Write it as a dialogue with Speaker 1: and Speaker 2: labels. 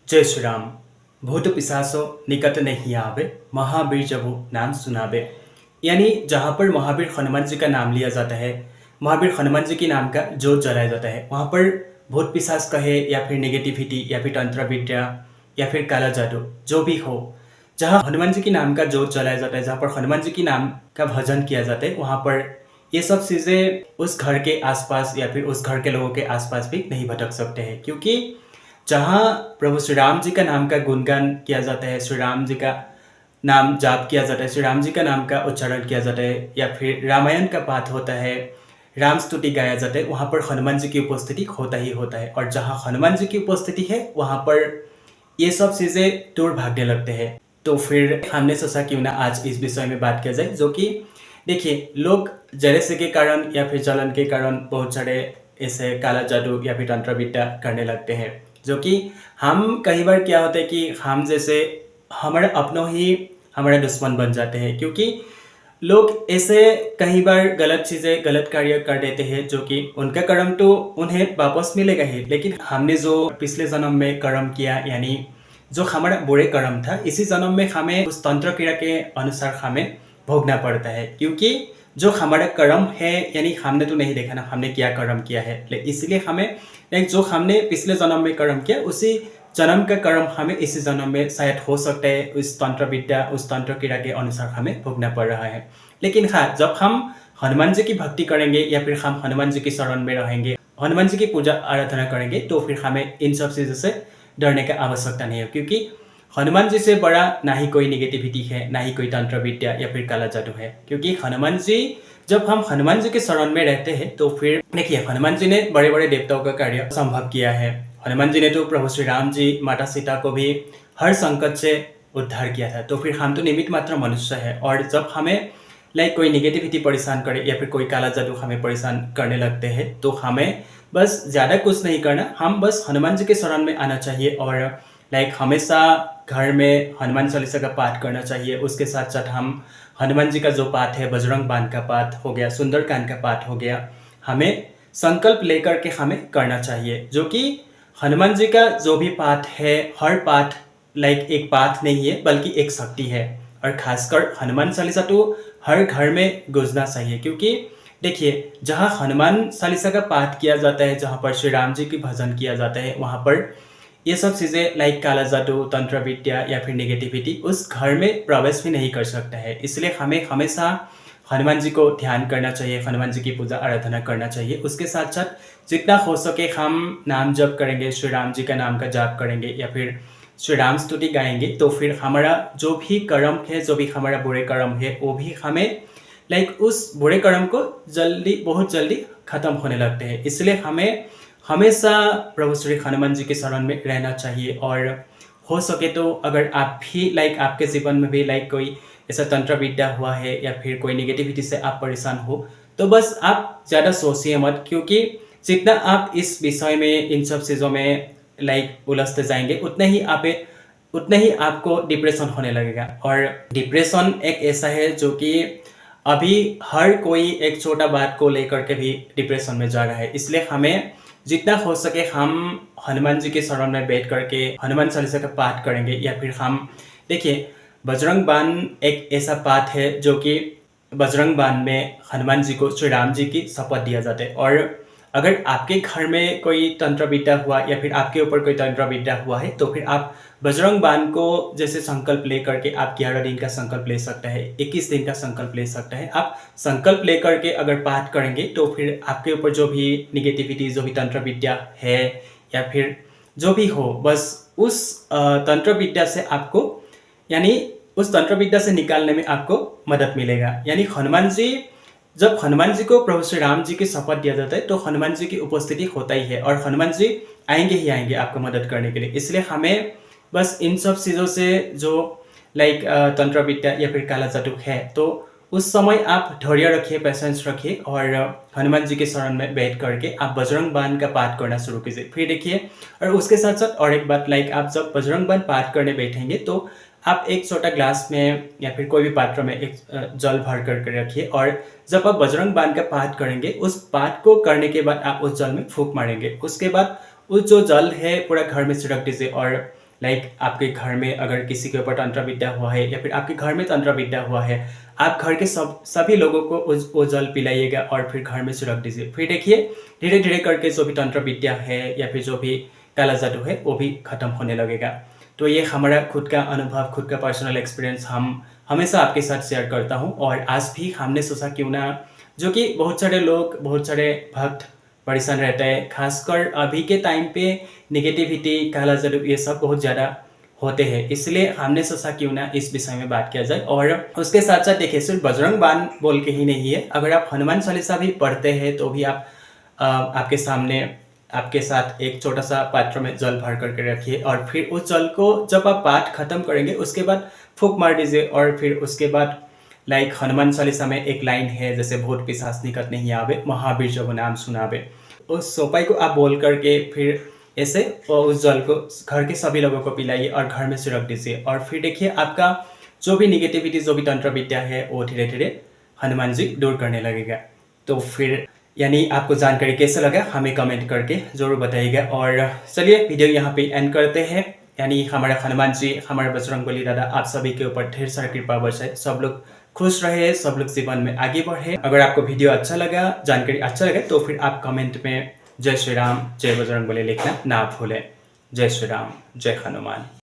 Speaker 1: जय श्री राम। भूत पिशाचो निकट नहीं आवे, महावीर जबु नाम सुनावे। यानी जहाँ पर महावीर हनुमान जी का नाम लिया जाता है, महावीर हनुमान जी के नाम का जोत जलाया जाता है, वहाँ पर भूत पिशाच कहे या फिर नेगेटिविटी या फिर तंत्र विद्या या फिर काला जादू जो भी हो, जहाँ हनुमान जी के नाम का जोत जलाया जाता है, जहाँ पर हनुमान जी के नाम का भजन किया जाता है, वहाँ पर ये सब चीज़ें उस घर के आसपास या फिर उस घर के लोगों के आसपास भी नहीं भटक सकते हैं। क्योंकि जहाँ प्रभु श्री राम जी का नाम का गुणगान किया जाता है, श्री राम जी का नाम जाप किया जाता है, श्री राम जी का नाम का उच्चारण किया जाता है, या फिर रामायण का पाठ होता है, राम स्तुति गाया जाता है, वहाँ पर हनुमान जी की उपस्थिति होता ही होता है। और जहाँ हनुमान जी की उपस्थिति है वहाँ पर ये सब चीज़ें दूर भागने लगते हैं। तो फिर हमने सोचा क्यों ना आज इस विषय में बात किया जाए, जो कि देखिए, लोग जलसे के कारण या फिर जलन के कारण बहुत सारे ऐसे काला जादू या फिर तंत्र विद्या करने लगते हैं, जो कि हम कई बार क्या होता है कि हम जैसे हमारे अपनों ही हमारा दुश्मन बन जाते हैं। क्योंकि लोग ऐसे कई बार गलत चीज़ें गलत कार्य कर देते हैं, जो कि उनका कर्म तो उन्हें वापस मिलेगा ही, लेकिन हमने जो पिछले जन्म में कर्म किया, यानी जो हमारा बुरे कर्म था, इसी जन्म में हमें उस तंत्र क्रिया के अनुसार हमें भोगना पड़ता है। क्योंकि जो हमारा कर्म है, यानी हमने तो नहीं देखा ना हमने क्या कर्म किया है, इसलिए हमें जो हमने पिछले जन्म में कर्म किया उसी जन्म का कर्म हमें इसी जन्म में शायद हो सकता है उस तंत्र विद्या उस तंत्र क्रिया के अनुसार हमें भोगना पड़ रहा है। लेकिन हाँ, जब हम हनुमान जी की भक्ति करेंगे या फिर हम हनुमान जी की शरण में रहेंगे, हनुमान जी की पूजा आराधना करेंगे, तो फिर हमें इन सब चीज़ों से डरने का आवश्यकता नहीं है। क्योंकि हनुमान जी से बड़ा ना ही कोई नेगेटिविटी है, ना ही कोई तंत्र विद्या या फिर काला जादू है। क्योंकि हनुमान जी, जब हम हनुमान जी के शरण में रहते हैं तो फिर देखिए, हनुमान जी ने बड़े बड़े देवताओं का कार्य संभव किया है। हनुमान जी ने तो प्रभु श्री राम जी, माता सीता को भी हर संकट से उद्धार किया था। तो फिर हम तो निमित्त मात्र मनुष्य है, और जब हमें कोई नेगेटिविटी परेशान करे या फिर कोई काला जादू हमें परेशान करने लगते हैं, तो हमें बस ज़्यादा कुछ नहीं करना, हम बस हनुमान जी के शरण में आना चाहिए। और हमेशा घर में हनुमान चालीसा का पाठ करना चाहिए। उसके साथ साथ हम हनुमान जी का जो पाठ है, बजरंग बाण का पाठ हो गया, सुंदरकांड का पाठ हो गया, हमें संकल्प लेकर के हमें करना चाहिए। जो कि हनुमान जी का जो भी पाठ है, हर पाठ एक पाठ नहीं है बल्कि एक शक्ति है। और खासकर हनुमान चालीसा तो हर घर में गूंजना चाहिए। क्योंकि देखिए, जहाँ हनुमान चालीसा का पाठ किया जाता है, जहाँ पर श्री राम जी की भजन किया जाता है, वहाँ पर ये सब चीज़ें काला जादू, तंत्र विद्या या फिर नेगेटिविटी उस घर में प्रवेश भी नहीं कर सकता है। इसलिए हमें हमेशा हनुमान जी को ध्यान करना चाहिए, हनुमान जी की पूजा आराधना करना चाहिए। उसके साथ साथ जितना हो सके हम नाम जप करेंगे, श्री राम जी का नाम का जाप करेंगे या फिर श्री राम स्तुति गाएंगे, तो फिर हमारा जो भी कर्म है, जो भी हमारा बुरे कर्म है, वो भी हमें उस बुरे कर्म को बहुत जल्दी खत्म होने लगते हैं। इसलिए हमें हमेशा प्रभु श्री हनुमान जी के शरण में रहना चाहिए। और हो सके तो अगर आप भी आपके जीवन में भी कोई ऐसा तंत्र विद्या हुआ है या फिर कोई नेगेटिविटी से आप परेशान हो, तो बस आप ज़्यादा सोचिए मत। क्योंकि जितना आप इस विषय में, इन सब चीज़ों में उलझते जाएंगे, उतना ही आपको डिप्रेशन होने लगेगा। और डिप्रेशन एक ऐसा है जो कि अभी हर कोई एक छोटा बात को लेकर के भी डिप्रेशन में जा रहा है। इसलिए हमें जितना हो सके हम हनुमान जी के शरण में बैठ करके हनुमान चालीसा का पाठ करेंगे। या फिर हम देखिए, बजरंग बाण एक ऐसा पाठ है जो कि बजरंग बाण में हनुमान जी को श्री राम जी की शपथ दिया जाता है। और अगर आपके घर में कोई तंत्र विद्या हुआ या फिर आपके ऊपर कोई तंत्र विद्या हुआ है, तो फिर आप बजरंग बाण को जैसे संकल्प ले करके आप 11 दिन का संकल्प ले सकते हैं, 21 दिन का संकल्प ले सकते हैं। आप संकल्प ले करके अगर पाठ करेंगे, तो फिर आपके ऊपर जो भी निगेटिविटी, जो भी तंत्र विद्या है या फिर जो भी हो, बस उस तंत्र विद्या से आपको, यानी उस तंत्र विद्या से निकालने में आपको मदद मिलेगा। यानी जब हनुमान जी को प्रभु श्री राम जी की शपथ दिया जाता है, तो हनुमान जी की उपस्थिति होता ही है, और हनुमान जी आएंगे ही आएंगे आपको मदद करने के लिए। इसलिए हमें बस इन सब चीज़ों से जो तंत्र विद्या या फिर काला जादू है, तो उस समय आप धैर्य रखिए, पेशेंस रखिए, और हनुमान जी के शरण में बैठ करके आप बजरंग बाण का पाठ करना शुरू कीजिए। फिर देखिए, और उसके साथ साथ और एक बात, आप जब बजरंग बाण पाठ करने बैठेंगे, तो आप एक छोटा ग्लास में या फिर कोई भी पात्र में एक जल भर करके रखिए। और जब आप बजरंग बाण का पाठ करेंगे, उस पाठ को करने के बाद आप उस जल में फूंक मारेंगे। उसके बाद उस जो जल है पूरा घर में छिड़क दीजिए। और लाइक आपके घर में अगर किसी के ऊपर तंत्र विद्या हुआ है या फिर आपके घर में तंत्र विद्या हुआ है, आप घर के सभी लोगों को वो जल पिलाइएगा और फिर घर में से रख दीजिए। फिर देखिए धीरे धीरे करके जो भी तंत्र विद्या है या फिर जो भी काला जादू है वो भी खत्म होने लगेगा। तो ये हमारा खुद का अनुभव, खुद का पर्सनल एक्सपीरियंस हम हमेशा आपके साथ शेयर करता हूँ। और आज भी हमने सोचा क्यों ना, जो कि बहुत सारे लोग, बहुत सारे भक्त परेशान रहता है, खासकर अभी के टाइम पे नेगेटिविटी, काला जादू ये सब बहुत ज़्यादा होते हैं, इसलिए हमने सोचा क्यों ना इस विषय में बात किया जाए। और उसके साथ साथ देखिए सिर्फ बजरंग बाण बोल के ही नहीं है, अगर आप हनुमान चालीसा भी पढ़ते हैं तो भी आप आपके सामने आपके साथ एक छोटा सा पात्र में जल भर करके रखिए और फिर उस जल को जब आप पाठ खत्म करेंगे उसके बाद फूंक मार दीजिए। और फिर उसके बाद लाइक हनुमान चालीसा में एक लाइन है जैसे भूत पिशाच निकट नहीं आवे, महावीर जब नाम सुनावे, उस सोपाई को आप बोल करके फिर ऐसे उस जल को घर के सभी लोगों को पिलाइए और घर में से रख दीजिए। और फिर देखिए आपका जो भी निगेटिविटी, जो भी तंत्र विद्या है वो धीरे धीरे हनुमान जी दूर करने लगेगा। तो फिर यानी आपको जानकारी कैसा लगा हमें कमेंट करके ज़रूर बताइएगा। और चलिए वीडियो यहाँ पे एंड करते हैं। यानी हमारे हनुमान जी, हमारे बजरंगबली दादा आप सभी के ऊपर ढेर सारा कृपा बरसाए, सब लोग खुश रहे, सब लोग जीवन में आगे बढ़े। अगर आपको वीडियो अच्छा लगा, जानकारी अच्छा लगा तो फिर आप कमेंट में जय श्री राम, जय बजरंगबली लिखना ना भूलें। जय श्री राम, जय हनुमान।